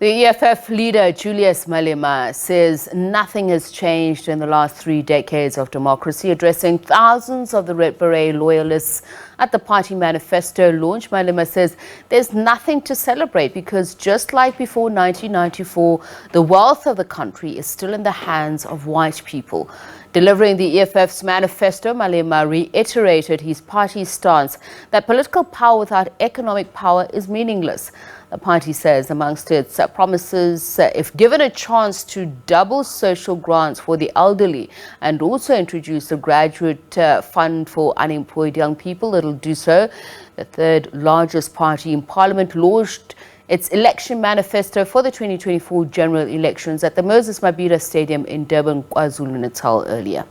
The EFF leader, Julius Malema, says nothing has changed in the last 3 decades of democracy. Addressing thousands of the Red Beret loyalists at the party manifesto launch, Malema says there's nothing to celebrate because just like before 1994, the wealth of the country is still in the hands of white people. Delivering the EFF's manifesto, Malema reiterated his party's stance that political power without economic power is meaningless. The party says amongst its promises, if given a chance to double social grants for the elderly and also introduce a graduate fund for unemployed young people, it'll do so. The third largest party in parliament launched its election manifesto for the 2024 general elections at the Moses Mabhida Stadium in Durban, KwaZulu-Natal earlier.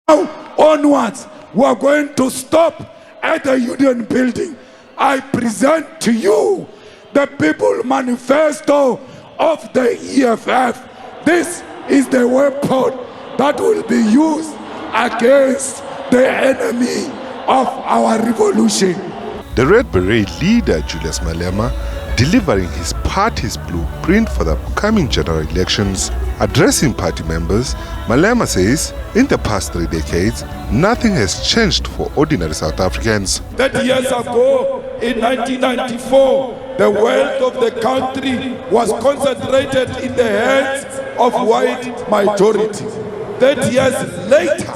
Now onwards, we are going to stop at the Union Building. I present to you the People Manifesto of the EFF. This is the weapon that will be used against the enemy of our revolution. The Red Beret leader, Julius Malema, delivering his party's blueprint for the upcoming general elections. Addressing party members, Malema says, in the past 3 decades, nothing has changed for ordinary South Africans. 30 years ago, in 1994, the wealth of the country was concentrated in the hands of white majority. 30 years later,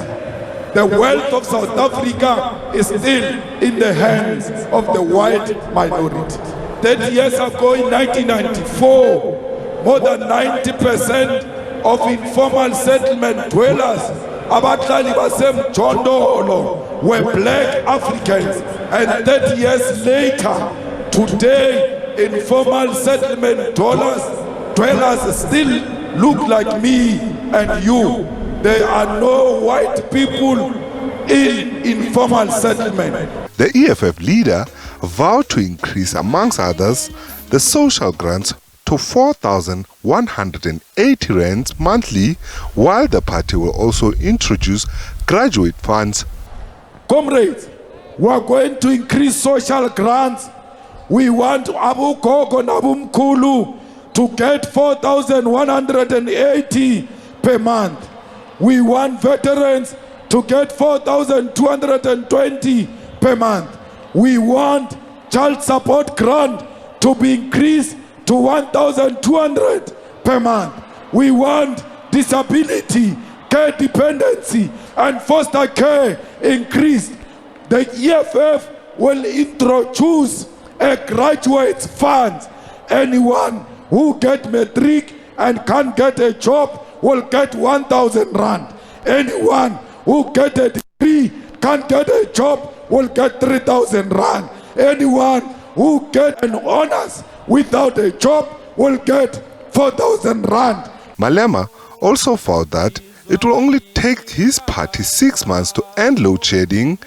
the wealth of South Africa is still in the hands of the white minority. 30 years ago, in 1994, more than 90% of informal settlement dwellers, abahlali basemjondolo, were black Africans. And 30 years later, today, informal settlement dwellers still look like me and you. There are no white people in informal settlement. The EFF leader vowed to increase, amongst others, the social grants to 4,180 rands monthly, while the party will also introduce graduate funds. Comrades, we are going to increase social grants. We want Abu Gogo and Abu Mkulu to get 4,180 per month. We want veterans to get 4,220 per month. We want child support grant to be increased to 1,200 per month. We want disability, care dependency, and foster care increased. The EFF will introduce a graduate fund. Anyone who gets matric and can't get a job will get 1,000 rand. Anyone who gets a degree, can't get a job, will get 3,000 rand. Anyone who gets an honors without a job will get 4,000 rand. Malema also vowed that it will only take his party 6 months to end load shedding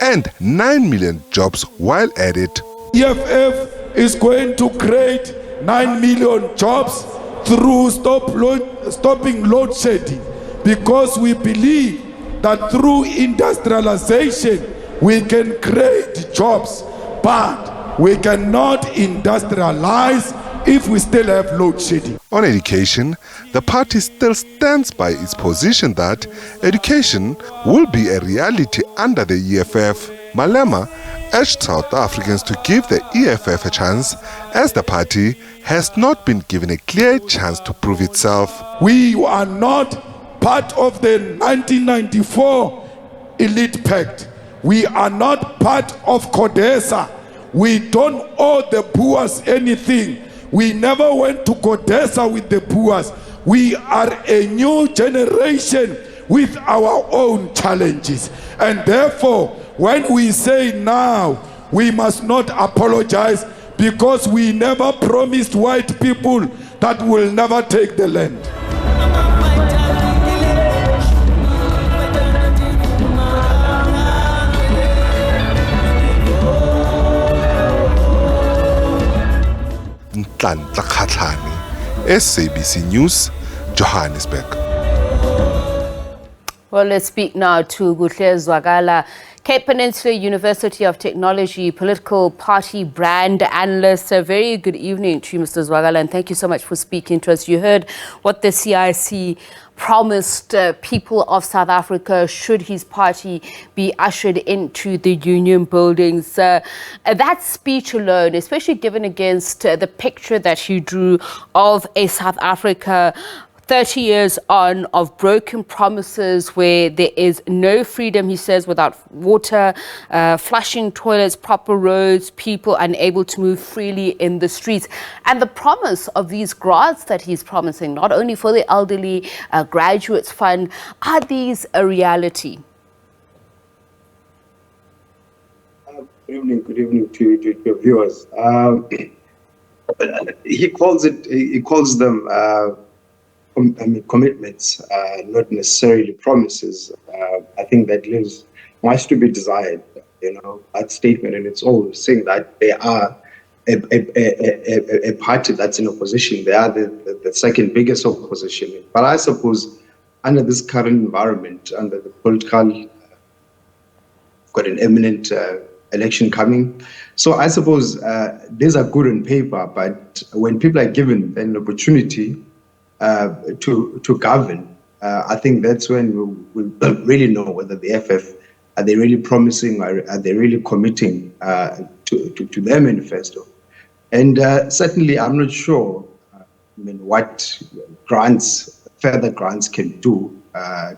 and 9 million jobs while at it. EFF is going to create 9 million jobs through stopping load shedding, because we believe that through industrialization we can create jobs, but we cannot industrialize if we still have load shedding. On education, the party still stands by its position that education will be a reality under the EFF. Malema urged South Africans to give the EFF a chance, as the party has not been given a clear chance to prove itself. We are not part of the 1994 elite pact. We are not part of CODESA. We don't owe the Boers anything. We never went to CODESA with the Boers. We are a new generation with our own challenges. And therefore, when we say now, we must not apologize, because we never promised white people that we'll never take the land. SABC News, Johannesburg. Well, let's speak now to Kuhle Zwakala. Cape Peninsula University of Technology political party brand analyst. A very good evening to you, Mr. Zwakala, and thank you so much for speaking to us. You heard what the CIC promised people of South Africa should his party be ushered into the union buildings. That speech alone, especially given against the picture that he drew of a South Africa 30 years on of broken promises where there is no freedom, he says, without water, flushing toilets, proper roads, people unable to move freely in the streets. And the promise of these grants that he's promising, not only for the elderly, graduates fund, are these a reality? Good evening to your viewers. He calls them commitments, not necessarily promises. I think that leaves much to be desired. That statement, and it's all saying that they are a party that's in opposition. They are the second biggest opposition. But I suppose under this current environment, under the political, got an imminent election coming. So I suppose these are good on paper, but when people are given an opportunity to govern, I think that's when we'll really know whether the EFF, are they really promising, or are they really committing to their manifesto. And certainly I'm not sure what further grants can do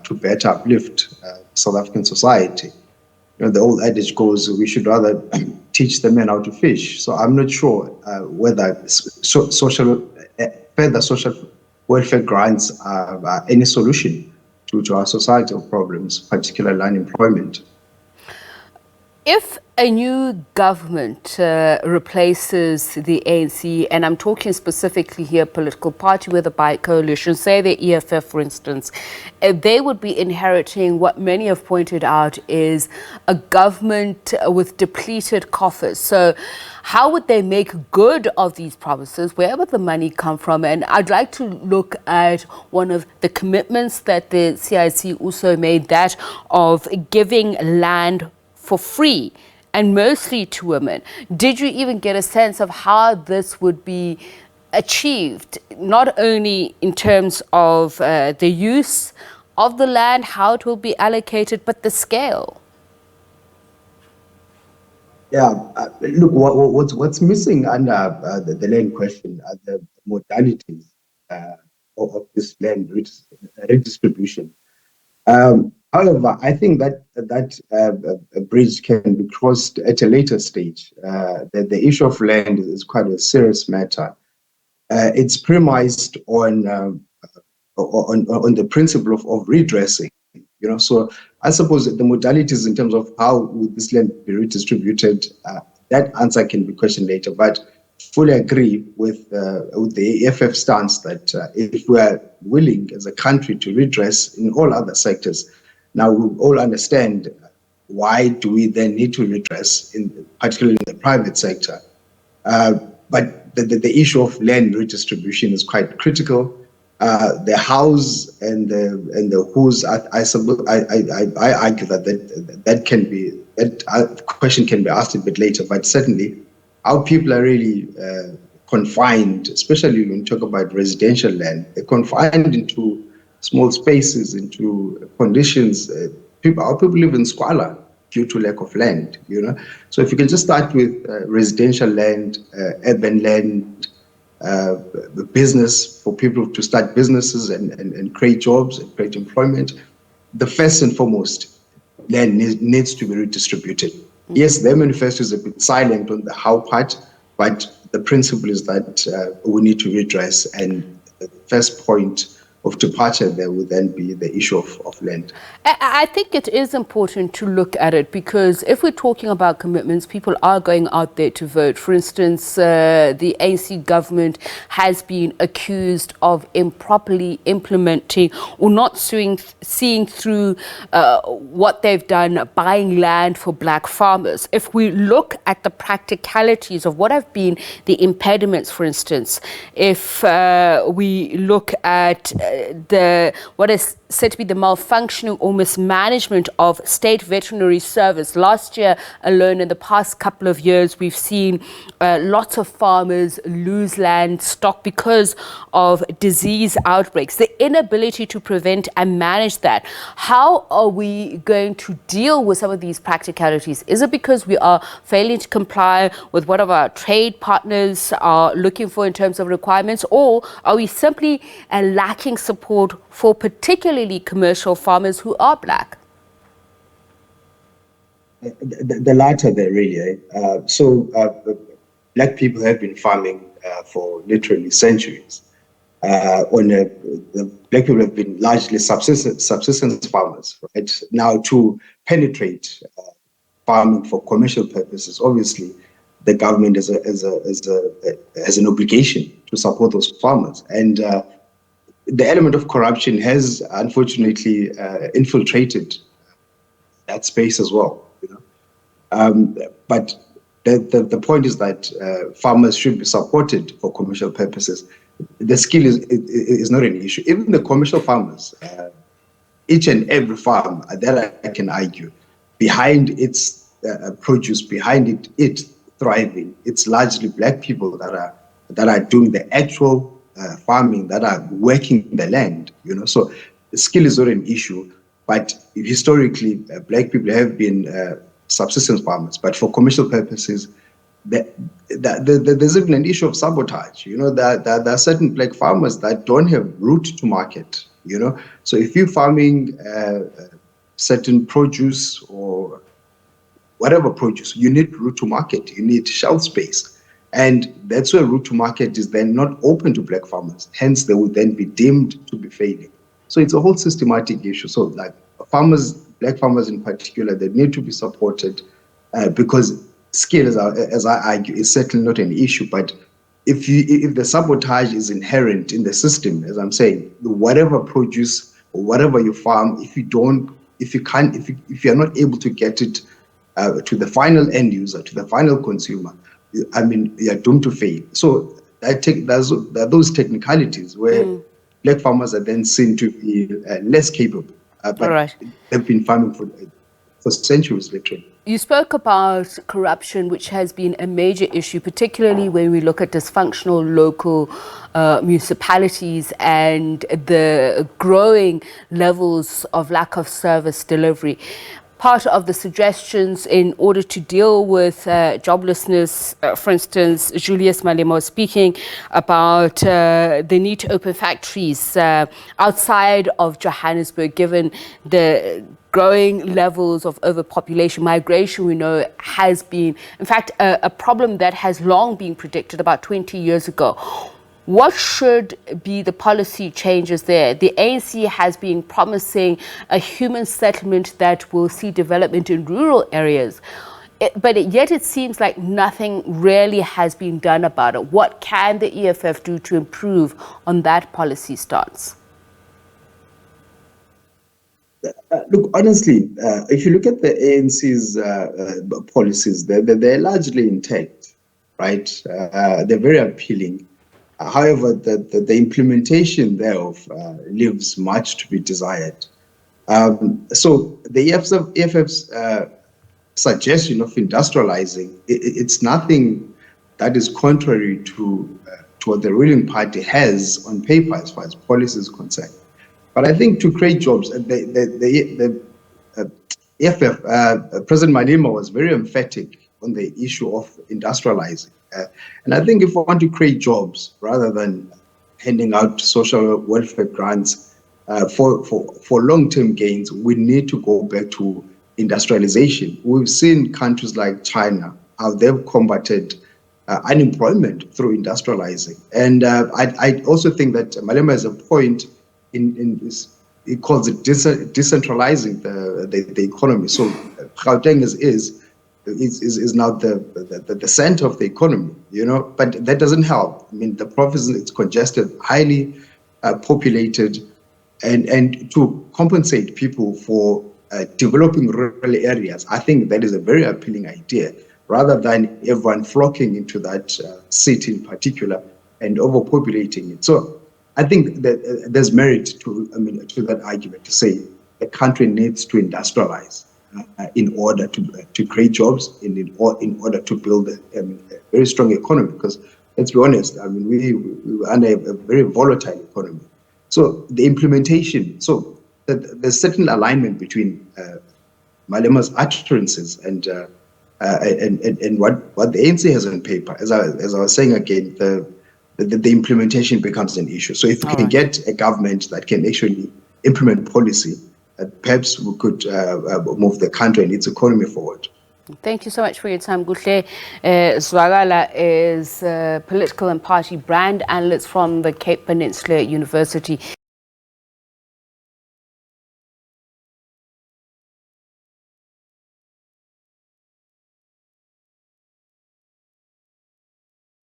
to better uplift South African society. The old adage goes, we should rather teach the men how to fish. So I'm not sure whether further social welfare grants are any solution to our societal problems, particularly unemployment. If a new government replaces the ANC, and I'm talking specifically here political party with a bi-coalition, say the EFF for instance, they would be inheriting what many have pointed out is a government with depleted coffers. So how would they make good of these promises? Where would the money come from? And I'd like to look at one of the commitments that the CIC also made, that of giving land for free, and mostly to women. Did you even get a sense of how this would be achieved, not only in terms of the use of the land, how it will be allocated, but the scale? Yeah, look, what's missing under the land question are the modalities of this land redistribution. However, I think that a bridge can be crossed at a later stage. The issue of land is quite a serious matter. It's premised on the principle of redressing. So I suppose the modalities in terms of how would this land be redistributed, that answer can be questioned later. But fully agree with the EFF stance that if we are willing as a country to redress in all other sectors, now we all understand why do we then need to redress, particularly in the private sector. But the issue of land redistribution is quite critical. The hows and the who's, I argue that question can be asked a bit later. But certainly, how people are really confined, especially when you talk about residential land, they're confined into small spaces, into conditions. Our people live in squalor due to lack of land, So if you can just start with residential land, urban land, business for people to start businesses and create jobs and create employment, the first and foremost, land needs to be redistributed. Yes, their manifesto is a bit silent on the how part, but the principle is that we need to redress, and the first point of departure there would then be the issue of land. I think it is important to look at it, because if we're talking about commitments, people are going out there to vote. For instance, the ANC government has been accused of improperly implementing or not seeing through what they've done, buying land for black farmers. If we look at the practicalities of what have been the impediments, for instance, if we look at what is said to be the malfunctioning or mismanagement of state veterinary service. Last year alone, in the past couple of years, we've seen lots of farmers lose land, stock because of disease outbreaks. The inability to prevent and manage that. How are we going to deal with some of these practicalities? Is it because we are failing to comply with what our trade partners are looking for in terms of requirements, or are we simply lacking support for particularly commercial farmers who are black? The latter there, really. Black people have been farming for literally centuries. The black people have been largely subsistence farmers. Right? Now, to penetrate farming for commercial purposes, obviously, the government has an obligation to support those farmers. And the element of corruption has unfortunately infiltrated that space as well. But the point is that farmers should be supported for commercial purposes. The skill is not an issue. Even the commercial farmers, each and every farm that I can argue, behind its produce, behind it thriving, it's largely black people that are doing the actual farming, that are working the land. So the skill is not an issue. But historically, black people have been subsistence farmers. But for commercial purposes, there's even an issue of sabotage. There are certain black farmers that don't have route to market. So if you're farming certain produce or whatever produce, you need route to market. You need shelf space. And that's where route to market is then not open to black farmers. Hence, they would then be deemed to be failing. So it's a whole systematic issue. So like farmers, black farmers in particular, they need to be supported because skill, as I argue, is certainly not an issue. But if the sabotage is inherent in the system, as I'm saying, whatever produce or whatever you farm, if you're not able to get it to the final end user, to the final consumer, you're doomed to fail. So there are those technicalities where black farmers are then seen to be less capable. But they've been farming for centuries, literally. You spoke about corruption, which has been a major issue, particularly when we look at dysfunctional local municipalities and the growing levels of lack of service delivery. Part of the suggestions in order to deal with joblessness, for instance, Julius Malema was speaking about the need to open factories outside of Johannesburg, given the growing levels of overpopulation. Migration, we know, has been, in fact, a problem that has long been predicted about 20 years ago. What should be the policy changes there? The ANC has been promising a human settlement that will see development in rural areas. But yet it seems like nothing really has been done about it. What can the EFF do to improve on that policy stance? Look, honestly, if you look at the ANC's policies, they're largely intact, right? They're very appealing. However, the implementation thereof leaves much to be desired. So the EFF's suggestion of industrializing, it's nothing that is contrary to what the ruling party has on paper as far as policy is concerned. But I think to create jobs, the EFF, President Malema was very emphatic on the issue of industrializing. And I think if we want to create jobs rather than handing out social welfare grants for long-term gains, we need to go back to industrialization. We've seen countries like China, how they've combated unemployment through industrializing. And I also think that Malema has a point in this, he calls it decentralizing the economy. So Gauteng is now the center of the economy, but that doesn't help. I mean, the province is congested, highly populated, and to compensate people for developing rural areas, I think that is a very appealing idea, rather than everyone flocking into that city in particular and overpopulating it. So I think that there's merit to that argument to say the country needs to industrialize in order to create jobs and in order to build a very strong economy. Because let's be honest, we're under a very volatile economy. So the implementation, there's certain alignment between Malema's utterances and what the ANC has on paper. As I was saying again, the implementation becomes an issue. So if we can get a government that can actually implement policy, perhaps we could move the country and its economy forward. Thank you so much for your time. Kuhle Zwakala is a political and party brand analyst from the Cape Peninsula University.